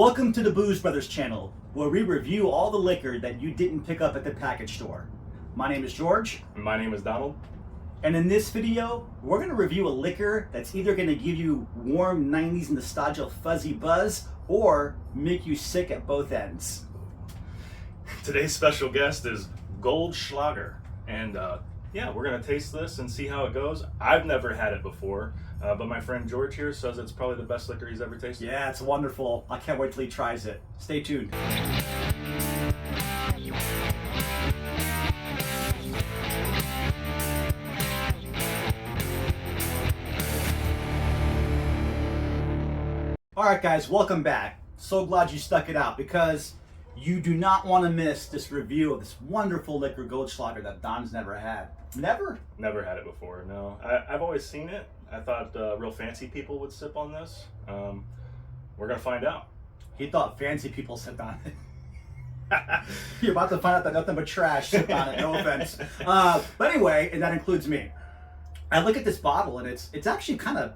Welcome to the Booze Brothers channel, where we review all the liquor that you didn't pick up at the package store. My name is George. My name is Donald. And in this video, we're going to review a liquor that's either going to give you warm 90s nostalgia fuzzy buzz or make you sick at both ends. Today's special guest is Goldschlager. And yeah, we're going to taste this and see how it goes. I've never had it before, but my friend George here says it's probably the best liquor he's ever tasted. Yeah, it's wonderful. I can't wait till he tries it. Stay tuned. Alright guys, welcome back. So glad you stuck it out because you do not want to miss this review of this wonderful liquor Goldschlager that Don's never had. Never? Never had it before, no. I've always seen it. I thought real fancy people would sip on this. We're going to find out. He thought fancy people sipped on it. You're about to find out that nothing but trash sipped on it, no offense. But anyway, and that includes me. I look at this bottle and it's actually kind of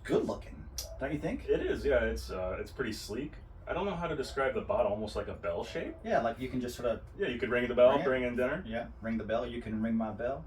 good looking, don't you think? It is, yeah. It's pretty sleek. I don't know how to describe the bottle, almost like a bell shape. Yeah, like you can just sort of... Yeah, you could ring the bell, bring in dinner. Yeah, ring the bell, you can ring my bell.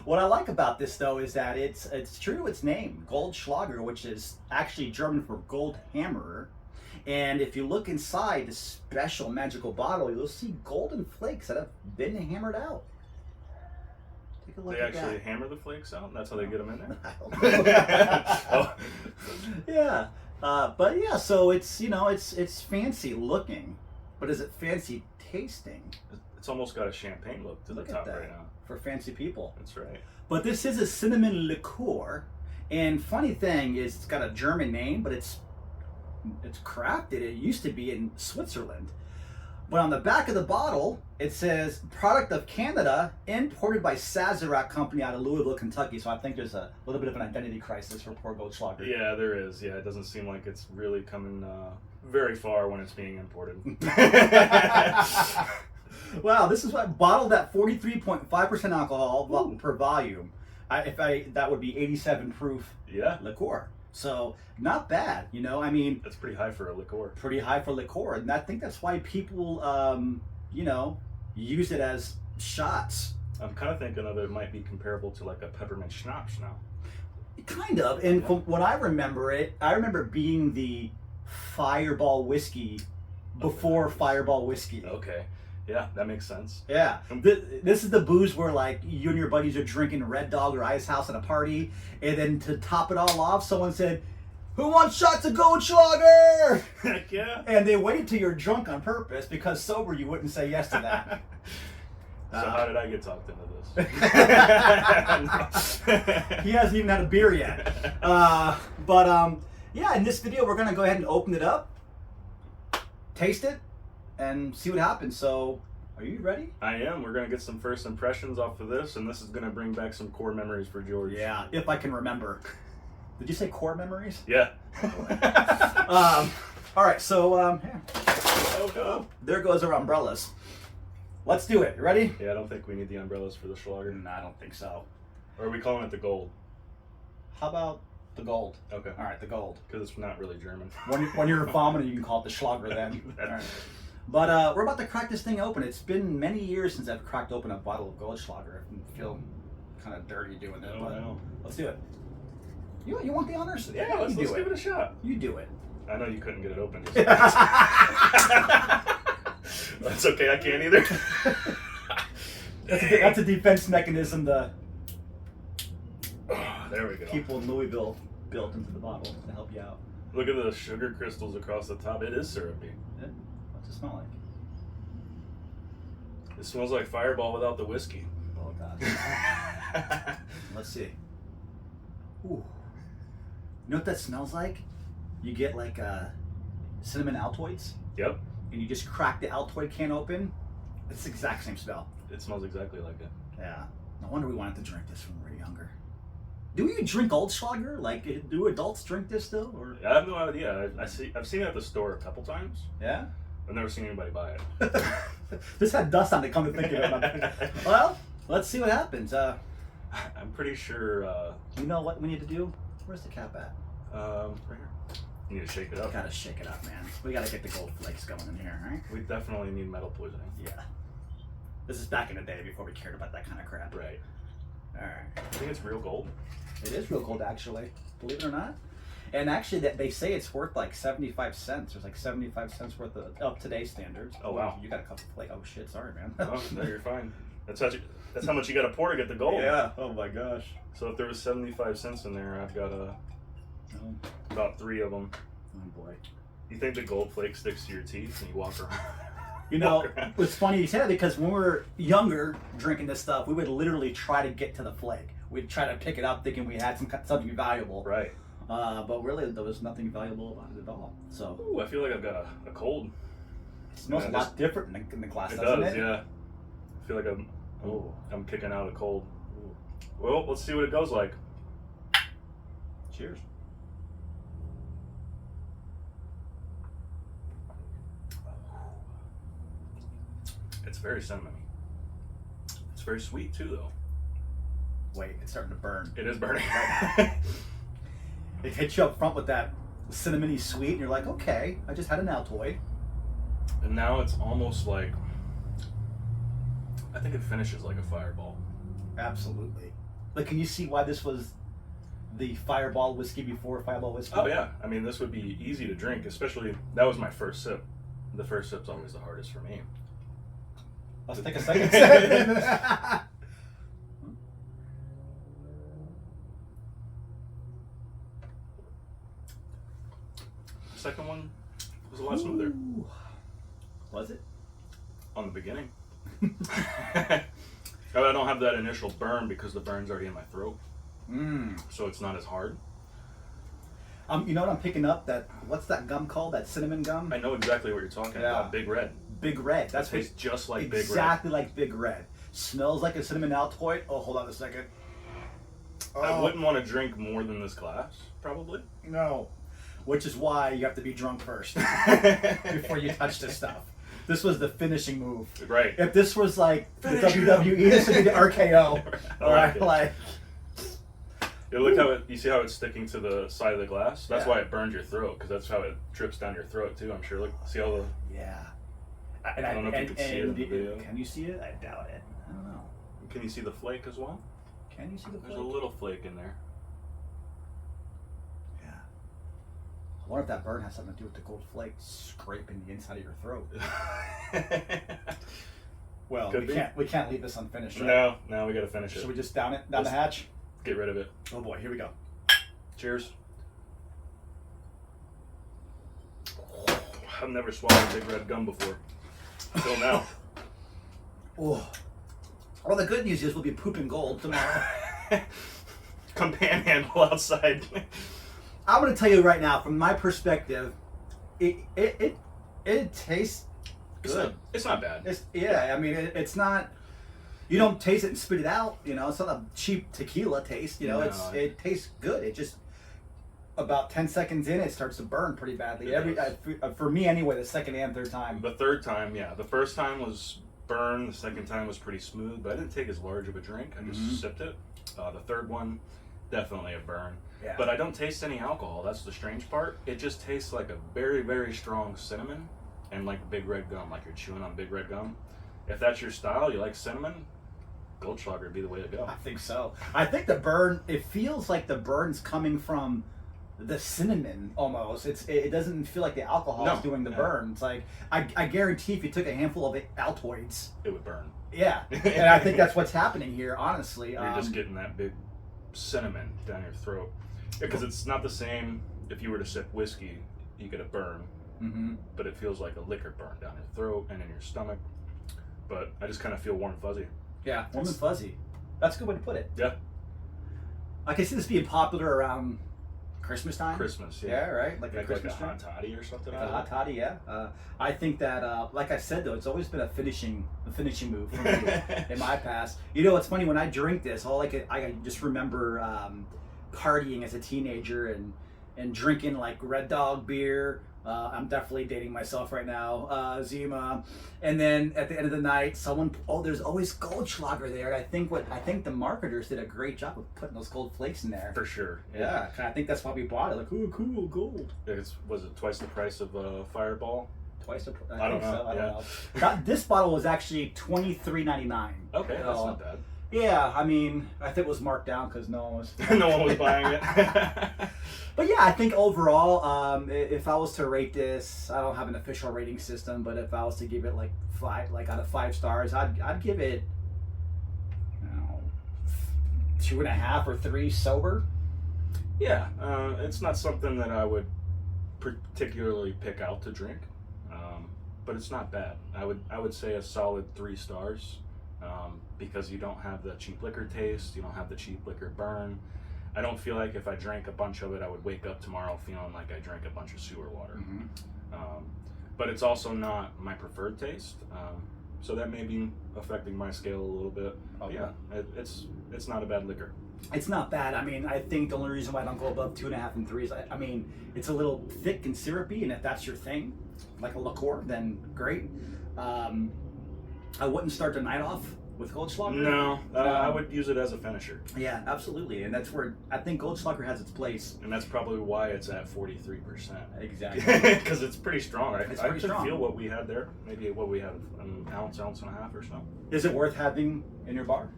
What I like about this though is that it's true to its name, Goldschlager, which is actually German for gold hammerer. And if you look inside this special magical bottle, you'll see golden flakes that have been hammered out. Take a look They at actually that. hammer the flakes out, and that's how they get them in there? I don't know. Oh. Yeah. But yeah, so it's, you know, it's fancy looking, but is it fancy tasting? It's almost got a champagne look to the top right now. For fancy people. That's right. But this is a cinnamon liqueur, and funny thing is it's got a German name, but it's crafted. It used to be in Switzerland. But on the back of the bottle, it says product of Canada, imported by Sazerac Company out of Louisville, Kentucky. So I think there's a little bit of an identity crisis for poor Goldschlager. Yeah, there is. Yeah, it doesn't seem like it's really coming very far when it's being imported. Wow, this is what bottled at 43.5% alcohol per volume. That would be 87 proof liqueur. So not bad, you know. I mean, that's pretty high for a liqueur. Pretty high for liqueur, and I think that's why people, you know, use it as shots. I'm kind of thinking of it might be comparable to like a peppermint schnapps now. Kind of, and from what I remember being the Fireball whiskey before Fireball whiskey. Okay. Yeah, that makes sense. Yeah. This is the booze where like you and your buddies are drinking Red Dog or Ice House at a party, and then to top it all off, someone said, "Who wants shots of Goldschlager?" Heck yeah. And they waited till you're drunk on purpose because sober you wouldn't say yes to that. So how did I get talked into this? He hasn't even had a beer yet. Yeah, in this video we're gonna go ahead and open it up, taste it, and see what happens. So, are you ready? I am. We're going to get some first impressions off of this, and this is going to bring back some core memories for George. Yeah, if I can remember. Did you say core memories? Yeah. All right, so, here. Oh, no. There goes our umbrellas. Let's do it. You ready? Yeah, I don't think we need the umbrellas for the Schlager. No, I don't think so. Or are we calling it the Gold? How about the gold? Okay. All right, the gold. Because it's not really German. When you're vomiting, you can call it the Schlager then. All right. But we're about to crack this thing open. It's been many years since I've cracked open a bottle of Goldschlager. I feel kind of dirty doing it, but let's do it. You want the honors? Yeah, let's give it a shot. You do it. I know you couldn't get it open. That's okay, I can't either. That's a defense mechanism the there we go. people in Louisville built into the bottle to help you out. Look at the sugar crystals across the top. It is syrupy. Yeah. What's it smell like? It smells like Fireball without the whiskey. Oh God. Let's see. Ooh. You know what that smells like? You get like cinnamon Altoids. Yep. And you just crack the Altoid can open. It's the exact same smell. It smells exactly like it. Yeah. No wonder we wanted to drink this when we were younger. Do you drink Goldschlager? Like, do adults drink this still? Or? I have no idea. I've seen it at the store a couple times. Yeah? I've never seen anybody buy it. This had dust on it, come to think of it. Well, let's see what happens. I'm pretty sure. You know what we need to do? Where's the cap at? Right here. You need to shake it up. Gotta shake it up, man. We gotta get the gold flakes going in here, right? We definitely need metal poisoning. Yeah. This is back in the day before we cared about that kind of crap. Right. All right. I think it's real gold. It is real gold, actually. Believe it or not. And actually, that they say it's worth like 75 cents. There's like 75 cents worth of today's standards. Oh, wow. You got a couple flakes. Oh shit, sorry, man. Oh, no, you're fine. That's how much you got to pour to get the gold. Yeah. Oh my gosh. So if there was 75 cents in there, I've got about 3 of them. Oh boy. You think the gold flake sticks to your teeth and you walk around? You know, it's funny you say that because when we were younger drinking this stuff, we would literally try to get to the flake. We'd try to pick it up thinking we had something valuable. Right. But really, there was nothing valuable about it at all. So. Ooh, I feel like I've got a cold. It smells a lot different in the glass, it doesn't does, it? yeah. I feel like I'm kicking out a cold. Ooh. Well, let's see what it goes like. Cheers. It's very cinnamony. It's very sweet too, though. Wait, it's starting to burn. It is burning. It hits you up front with that cinnamony sweet, and you're like, okay, I just had an Altoid. And now it's almost like, I think it finishes like a fireball. Absolutely. Like, can you see why this was the Fireball whiskey before Fireball whiskey? Oh yeah, I mean this would be easy to drink, especially that was my first sip. The first sip's always the hardest for me. Let's take a second sip. Second one was a lot smoother. Ooh. Was it? On the beginning. I don't have that initial burn because the burn's already in my throat. So it's not as hard. You know what I'm picking up? What's that gum called? That cinnamon gum? I know exactly what you're talking about. Big Red. Big Red. That tastes just like Big Red. Exactly like Big Red. Smells like a cinnamon Altoid. Oh, hold on a second. I wouldn't want to drink more than this glass, probably. No. Which is why you have to be drunk first before you touch this stuff. This was the finishing move. Right. If this was like the WWE, this would be the RKO. All right, like. Yeah, look how you see how it's sticking to the side of the glass? That's why it burns your throat, because that's how it drips down your throat too, I'm sure. Look, see all the... Yeah. I don't know if you can see it in the video. Can you see it? I doubt it. I don't know. Can you see the flake as well? Can you see the flake? There's a little flake in there. Yeah. I wonder if that burn has something to do with the gold flake scraping the inside of your throat. Well, we can't leave this unfinished, right? No, we gotta finish it. Should we just down the hatch? Get rid of it. Oh boy, here we go. Cheers. I've never swallowed Big Red gum before. Until now. Oh. Well, the good news is we'll be pooping gold tomorrow. Come panhandle outside. I'm going to tell you right now, from my perspective, it tastes good. It's not bad. I mean, it's not. You don't taste it and spit it out. You know, it's not a cheap tequila taste. You know, No. it tastes good. It just about 10 seconds in, it starts to burn pretty badly. For me anyway, the second and third time. The third time, yeah. The first time was burn. The second time was pretty smooth, but I didn't take as large of a drink. I just sipped it. The third one, definitely a burn. Yeah. But I don't taste any alcohol. That's the strange part. It just tastes like a very, very strong cinnamon and like Big Red gum, like you're chewing on Big Red gum. If that's your style, you like cinnamon, Goldschlager would be the way to go. I think so. I think the burn, it feels like the burn's coming from the cinnamon almost. It doesn't feel like the alcohol is doing the burn. It's like, I guarantee if you took a handful of Altoids, it would burn. Yeah. And I think that's what's happening here, honestly. You're just getting that big cinnamon down your throat. Because it's not the same if you were to sip whiskey, you get a burn. But it feels like a liquor burn down your throat and in your stomach. But I just kind of feel warm and fuzzy. Yeah, warm and fuzzy. That's a good way to put it. Yeah. I can see this being popular around Christmas time. Christmas, yeah. Yeah, right? Like a Christmas hot toddy or something. Like a hot toddy, yeah. I think that, like I said, though, it's always been a finishing move for me in my past. You know, it's funny, when I drink this, I just remember partying as a teenager and drinking like Red Dog beer. I'm definitely dating myself right now, Zima. And then at the end of the night, there's always Goldschlager there. I think the marketers did a great job of putting those gold flakes in there. For sure. Yeah, I think that's why we bought it. Like, ooh, cool, gold. Was it twice the price of a Fireball? Twice the price. I don't know. So. I don't know. This bottle was actually $23.99. Okay, that's not bad. Yeah, I mean, I think it was marked down because no one was no one was buying it. But yeah, I think overall, if I was to rate this, I don't have an official rating system, but if I was to give it like 5, like out of 5 stars, I'd give it, 2.5 or 3 sober. Yeah, it's not something that I would particularly pick out to drink, but it's not bad. I would say a solid 3 stars. Because you don't have the cheap liquor taste, you don't have the cheap liquor burn. I don't feel like if I drank a bunch of it, I would wake up tomorrow feeling like I drank a bunch of sewer water. Mm-hmm. But it's also not my preferred taste, so that may be affecting my scale a little bit. Okay. Yeah, it's not a bad liquor. It's not bad. I mean, I think the only reason why I don't go above 2.5 and 3 is, I mean, it's a little thick and syrupy, and if that's your thing, like a liqueur, then great. I wouldn't start the night off with Goldschlager. No, I would use it as a finisher. Yeah, absolutely, and that's where I think Goldschlager has its place. And that's probably why it's at 43%. Exactly. Because it's pretty strong. I pretty could strong. feel what we had there. Maybe what we had, an ounce and a half or so. Is it worth having in your bar?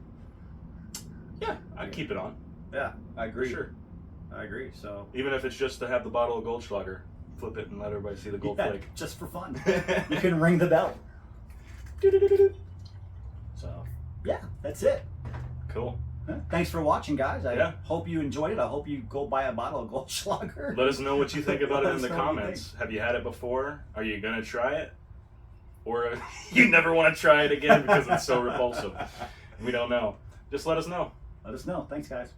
Yeah, I'd keep it on. Yeah, I agree. For sure. I agree. So even if it's just to have the bottle of Goldschlager, flip it and let everybody see the gold flake. Just for fun. You can ring the bell. So yeah, that's it. Cool. Thanks for watching, guys. I Yeah. hope you enjoyed it. I hope you go buy a bottle of Goldschlager. Let us know what you think about it Let in the us know what you comments. Have you had it before? Are you gonna try it? Or you never want to try it again because it's so repulsive? We don't know. Just let us know. Let us know. Thanks, guys.